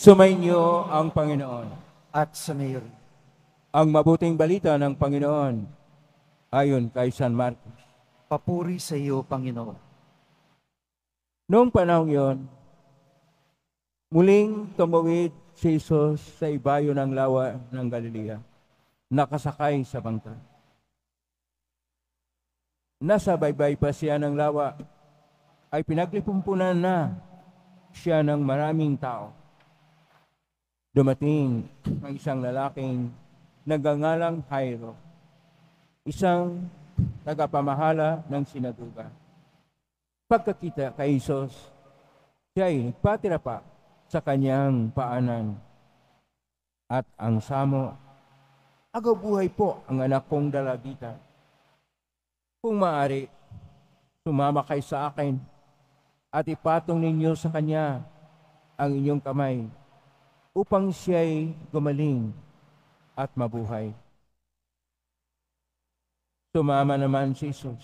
Sumainyo ang Panginoon. At sa mayor. Ang mabuting balita ng Panginoon ayon kay San Marcos. Papuri sa iyo, Panginoon. Noong panahon yon, muling tumawid si Jesus sa ibayo ng lawa ng Galilea, nakasakay sa bangka. Nasa baybay pa siya ng lawa, ay pinaglipumpunan na siya ng maraming tao. Dumating ang isang lalaking nagngangalang Jairo, isang tagapamahala ng sinagoga. Pagkakita kay Jesus, siya ay nagpatira pa sa kanyang paanan. At ang samo, agaw buhay po ang anak kong dalagita. Kung maaari, sumama kayo sa akin at ipatong ninyo sa kanya ang inyong kamay upang siya'y gumaling at mabuhay. Sumama naman si Jesus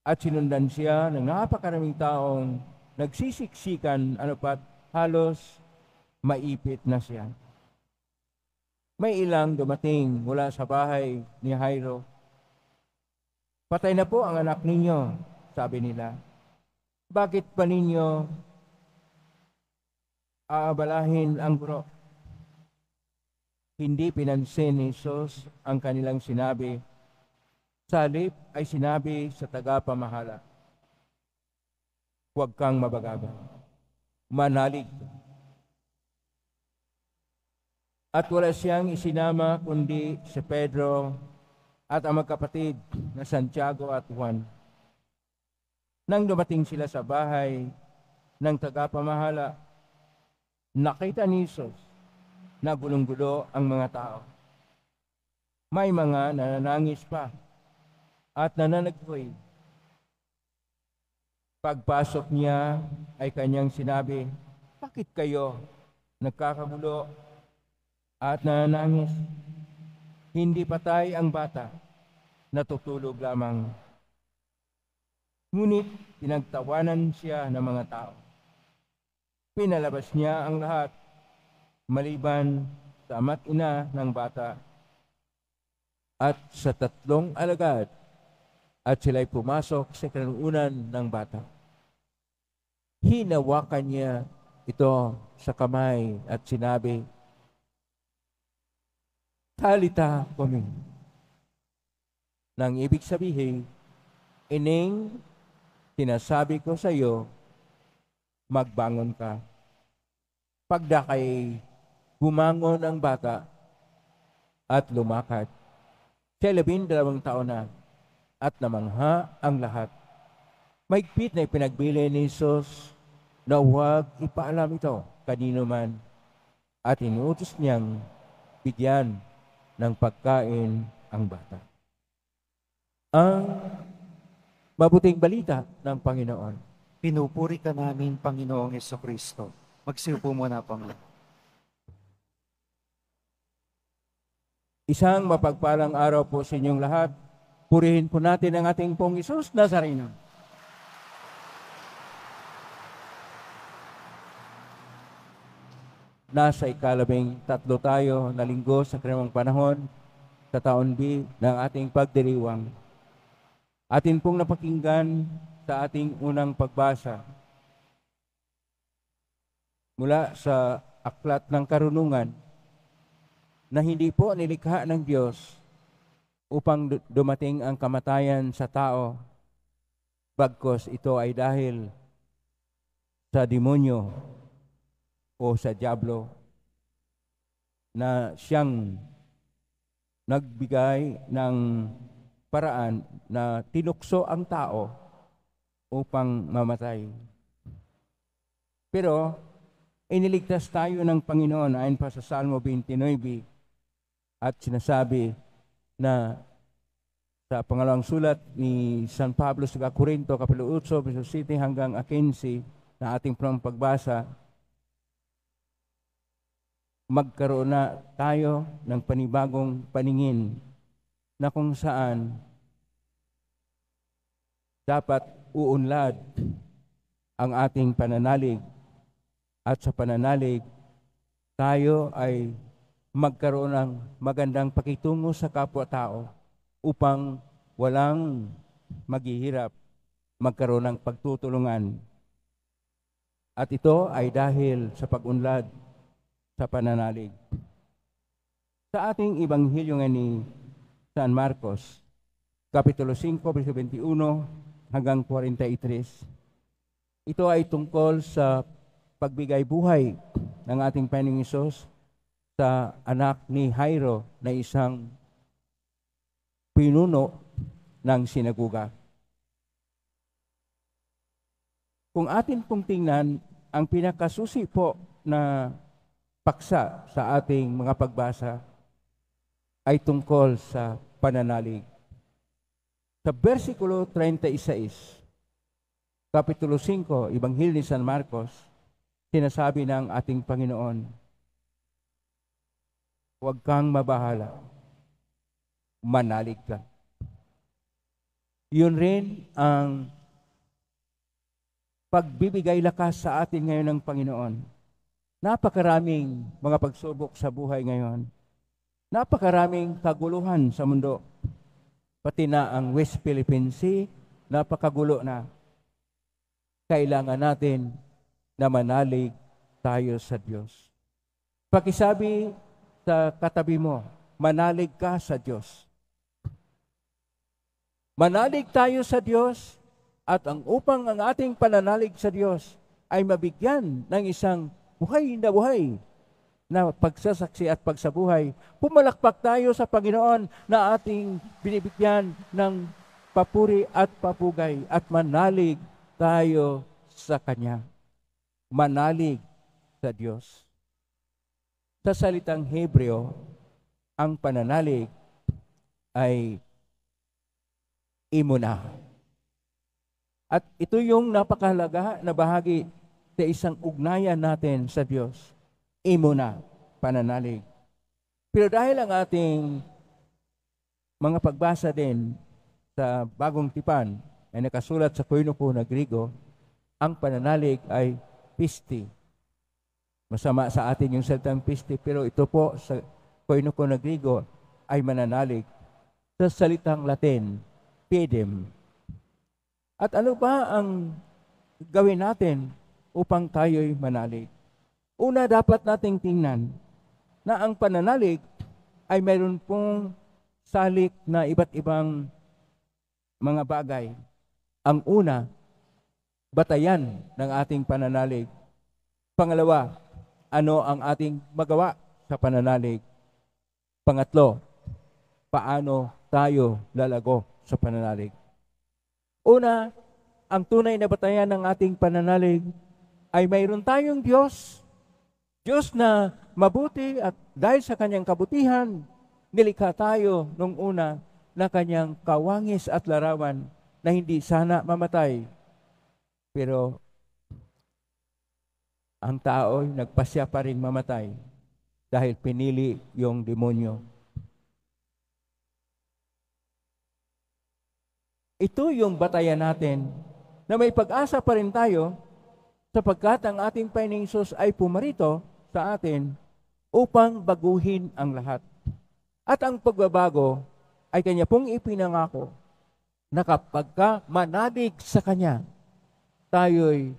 at sinundan siya ng napakaraming taong nagsisiksikan pat halos maipit na siya. May ilang dumating mula sa bahay ni Jairo. Patay na po ang anak ninyo, sabi nila. Bakit pa ninyo aabalahin ang guro? Hindi pinansin ni Jesus ang kanilang sinabi. Sa halip ay sinabi sa tagapamahala, huwag kang mabagabag, manalig. At wala siyang isinama kundi si Pedro at ang magkapatid na Santiago at Juan. Nang dumating sila sa bahay ng tagapamahala, nakita ni Jesus na gulong-gulo ang mga tao. May mga nananangis pa at nananagpoy. Pagpasok niya ay kanyang sinabi, bakit kayo nagkakagulo at nananangis? Hindi patay ang bata, natutulog lamang. Ngunit pinagtawanan siya ng mga tao. Pinalabas niya ang lahat, maliban sa ama't ina ng bata at sa 3 alagad, at sila'y pumasok sa kinalunan ng bata. Hinawakan niya ito sa kamay at sinabi, Talita kumi. Nang ibig sabihin, ining sinasabi ko sa iyo, magbangon ka. Pagdakay, bumangon ang bata at lumakad. Siya 12 taon na at namangha ang lahat. Mahigpit na ipinagbili ni Jesus na huwag ipaalam ito kanino man at inuutos niyang bigyan ng pagkain ang bata. Ang mabuting balita ng Panginoon. Pinupuri ka namin, Panginoong Jesucristo. Magsiupo muna, Panginoon. Isang mapagpalang araw po sa inyong lahat. Purihin po natin ang ating pong Jesus Nazareno. Nasa ika-13 tayo na linggo sa kalimang panahon sa taon B ng ating pagdiriwang. Atin pong napakinggan sa ating unang pagbasa mula sa Aklat ng Karunungan na hindi po nilikha ng Diyos upang dumating ang kamatayan sa tao, bagkos ito ay dahil sa demonyo o sa diablo na siyang nagbigay ng paraan na tinukso ang tao upang mamatay. Pero iniligtas tayo ng Panginoon ayon pa sa Salmo 29 at sinasabi na sa pangalawang sulat ni San Pablo sa Corinto, Kapitulo 8, verso 7 hanggang 15 na ating pagbasa, magkaroon na tayo ng panibagong paningin na kung saan dapat uunlad ang ating pananalig at sa pananalig tayo ay magkaroon ng magandang pakitungo sa kapwa-tao upang walang maghihirap, magkaroon ng pagtutulungan. At ito ay dahil sa pag-unlad sa pananalig. Sa ating Ebanghelyo nga ni San Marcos, Kapitulo 5, verso 21 hanggang 43, ito ay tungkol sa pagbigay buhay ng ating Panginoong Hesus sa anak ni Jairo na isang pinuno ng sinaguga. Kung atin pong tingnan, ang pinakasusi po na paksa sa ating mga pagbasa ay tungkol sa pananalig. Sa versikulo 36, Kapitulo 5, Ebanghelyo ni San Marcos, sinasabi ng ating Panginoon, huwag kang mabahala, manalig ka. Yun rin ang pagbibigay lakas sa atin ngayon ng Panginoon. Napakaraming mga pagsubok sa buhay ngayon. Napakaraming kaguluhan sa mundo. Pati na ang West Philippine Sea, napakagulo na. Kailangan natin na manalig tayo sa Diyos. Pakisabi sa katabi mo, manalig ka sa Diyos. Manalig tayo sa Diyos. At upang ang ating pananalig sa Diyos ay mabigyan ng isang buhay na pagsasaksi at pagsabuhay, pumalakpak tayo sa Panginoon na ating binibigyan ng papuri at papugay at manalig tayo sa Kanya. Manalig sa Diyos. Sa salitang Hebreo, ang pananalig ay imuna. At ito yung napakahalaga na bahagi sa isang ugnayan natin sa Diyos. Imuna, pananalig. Pero dahil ang ating mga pagbasa din sa Bagong Tipan ay nakasulat sa Koinopo na Griego, ang pananalig ay pisti. Masama sa atin yung salitang pisti, pero ito po sa Koinopo na Griego ay mananalig. Sa salitang Latin, pedem. At ano ba ang gawin natin upang tayo'y manalig? Una, dapat nating tingnan na ang pananalig ay mayroon pong salik na iba't ibang mga bagay. Ang una, batayan ng ating pananalig. Pangalawa, ano ang ating magawa sa pananalig? Pangatlo, paano tayo lalago sa pananalig? Una, ang tunay na batayan ng ating pananalig ay mayroon tayong Diyos. Diyos na mabuti at dahil sa Kanyang kabutihan, nilikha tayo nung una na Kanyang kawangis at larawan na hindi sana mamatay. Pero ang tao ay nagpasya pa rin mamatay dahil pinili yung demonyo. Ito yung batayan natin na may pag-asa pa rin tayo sapagkat ang ating Panginoong Hesus ay pumarito sa atin upang baguhin ang lahat. At ang pagbabago ay Kanya pong ipinangako na kapag ka manalig sa Kanya, tayo'y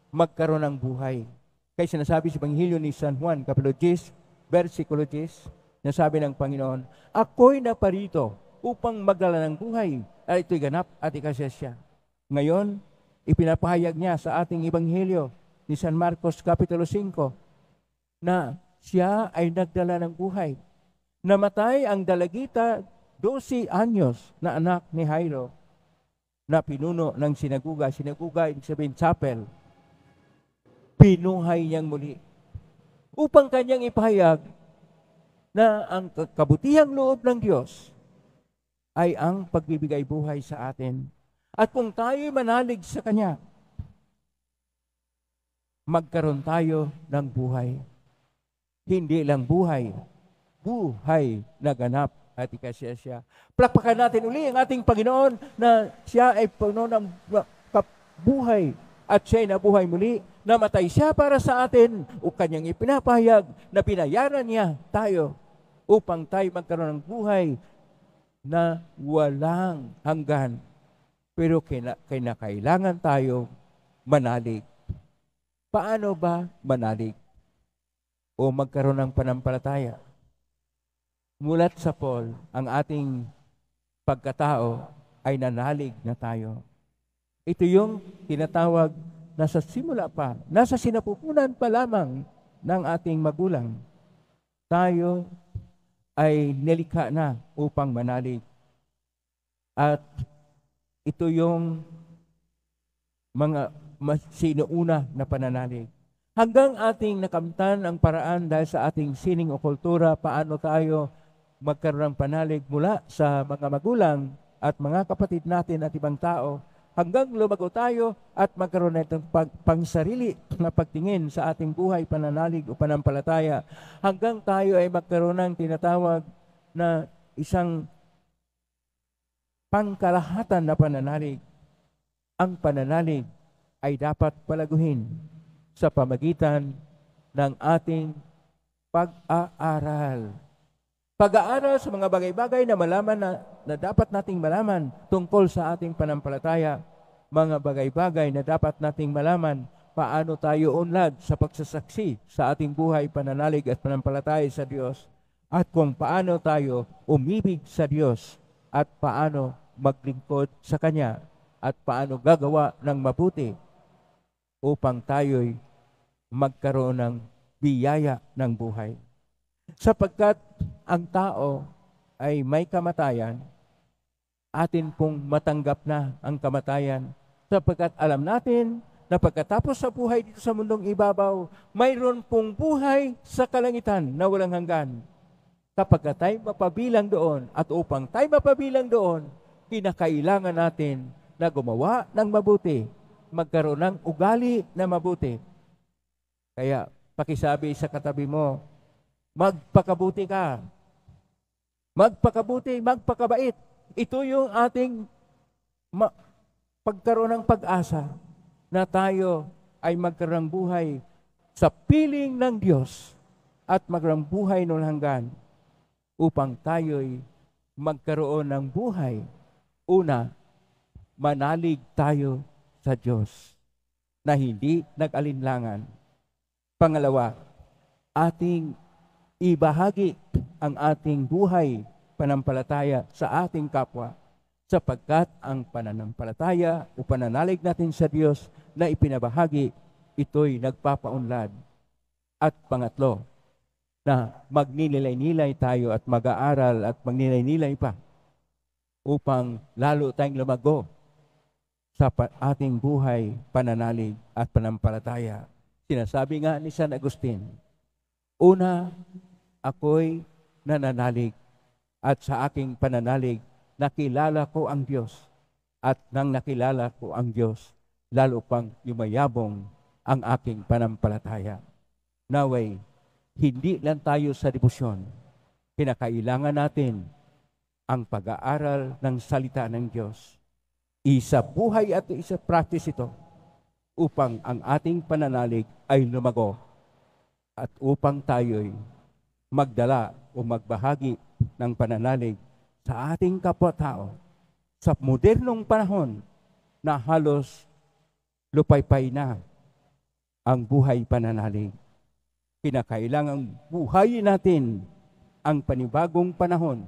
magkaroon ng buhay. Kaya sinasabi sa Ebanghelyo ni San Juan, Kapitulo 10, versikulo 10, nasabi ng Panginoon, ako'y naparito upang magdala ng buhay at ito'y ganap at ikasasya. Ngayon, ipinapahayag niya sa ating Ebanghelyo ni San Marcos Kapitulo 5 na siya ay nagdala ng buhay. Namatay ang dalagita 12 anyos na anak ni Jairo na pinuno ng sinaguga. Sinaguga, ibig sabihin chapel. Pinuhay niyang muli upang kanyang ipahayag na ang kabutihang loob ng Diyos ay ang pagbibigay buhay sa atin. At kung tayo'y manalig sa Kanya, magkaroon tayo ng buhay. Hindi lang buhay, buhay na ganap at ikasya. Palakpakan natin uli ang ating Panginoon na siya ay puno ng buhay at siya'y nabuhay muli namatay siya para sa atin o kanyang ipinapahayag na binayaran niya tayo upang tayo magkaroon ng buhay na walang hanggan. Pero kinakailangan tayo manalig. Paano ba manalig o magkaroon ng panampalataya? Mulat sa Paul, ang ating pagkatao ay nanalig na tayo. Ito yung tinatawag na sa simula pa, nasa sinapupunan pa lamang ng ating magulang. Tayo ay nilikha na upang manalig. At ito yung mga sinuuna na pananalig. Hanggang ating nakamtan ang paraan dahil sa ating sining o kultura, paano tayo magkaroon ng panalig mula sa mga magulang at mga kapatid natin at ibang tao, hanggang lumago tayo at magkaroon na itong pangsarili na pagtingin sa ating buhay, pananalig o panampalataya, hanggang tayo ay magkaroon ng tinatawag na isang pangkalahatan na pananalig. Ang pananalig ay dapat palaguhin sa pamagitan ng ating pag-aaral. Pag-aaral sa mga bagay-bagay na malaman na dapat nating malaman tungkol sa ating panampalataya. Mga bagay-bagay na dapat nating malaman paano tayo unlad sa pagsasaksi sa ating buhay, pananalig at panampalataya sa Diyos. At kung paano tayo umibig sa Diyos at paano maglingkod sa Kanya at paano gagawa ng mabuti upang tayo'y magkaroon ng biyaya ng buhay. Sapagkat ang tao ay may kamatayan, atin pong matanggap na ang kamatayan. Sapagkat alam natin na pagkatapos sa buhay dito sa mundong ibabaw, mayroon pong buhay sa kalangitan na walang hanggan. Kapag tayo mapabilang doon at upang tayo mapabilang doon, kinakailangan natin na gumawa ng mabuti, magkaroon ng ugali na mabuti. Kaya pakisabi sa katabi mo, magpakabuti ka. Magpakabuti, magpakabait. Ito yung ating pagkaroon ng pag-asa na tayo ay magkaroon ng buhay sa piling ng Diyos at magkaroon ng buhay noon hanggan upang tayo'y magkaroon ng buhay. Una, manalig tayo sa Diyos na hindi nag-alinlangan. Pangalawa, ating ibahagi ang ating buhay panampalataya sa ating kapwa sapagkat ang pananampalataya o pananalig natin sa Diyos na ipinabahagi, ito'y nagpapaunlad. At pangatlo, na magninilay-nilay tayo at mag-aaral at magnilay-nilay pa upang lalo tayong lumago sa ating buhay, pananalig at panampalataya. Sinasabi nga ni San Agustin, una, ako'y nananalig at sa aking pananalig, nakilala ko ang Diyos. At nang nakilala ko ang Diyos, lalo pang yumayabong ang aking panampalataya. Naway, hindi lang tayo sa debosyon. Kinakailangan natin ang pag-aaral ng salita ng Diyos. Isa buhay at isa practice ito upang ang ating pananalig ay lumago at upang tayo'y magdala o magbahagi ng pananalig sa ating kapwa-tao sa modernong panahon na halos lupaypay na ang buhay pananalig. Kinakailangang buhayin natin ang panibagong panahon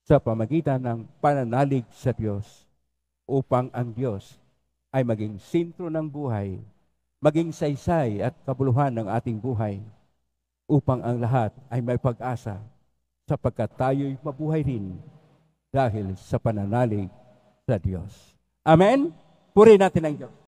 sa pamagitan ng pananalig sa Diyos upang ang Diyos ay maging sentro ng buhay, maging saysay at kabuluhan ng ating buhay upang ang lahat ay may pag-asa sapagkat tayo'y mabuhay rin dahil sa pananalig sa Diyos. Amen? Purihin natin ang Diyos.